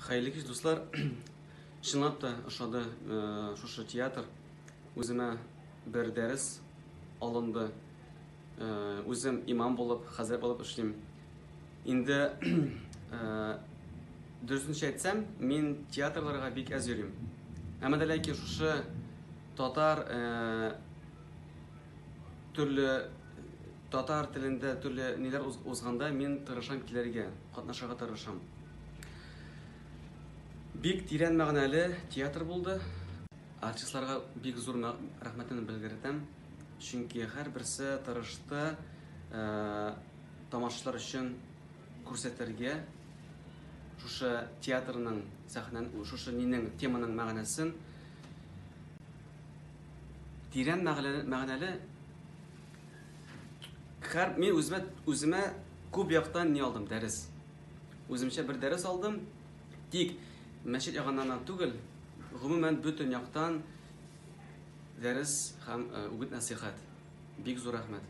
Hayırlı kez dostlar, şınlap da ошады şuşu tiyatr özüme bir ders alındı. Özüm imam bulup, hazır bulup işleyim. Indi dürüstünçe etsem, men teatrlarga bek az yürüyüm. Ama da lakin şuşu tatar türlü tatar tilinde türlü neler uzganda men tırışam kilerge, katnaşaga tırışam. Бик тирән мәгънәле театр булды. Артистларга бик зур рәхмәтен белдерәм. Чөнки һәрберсе тырышты тамашачылар өчен күрсәтергә шушы театрның сәхнән, шушы нинең теманың мәгънәсен тирән мәгънәле мен үземә күп яктан ни алдым, дәрес. Үземчә бер дәрес алдым. Тик мәчет ягыннан түгел, гомумән бөтен яктан дәрес һәм үгет-насихат. Бик зур рәхмәт.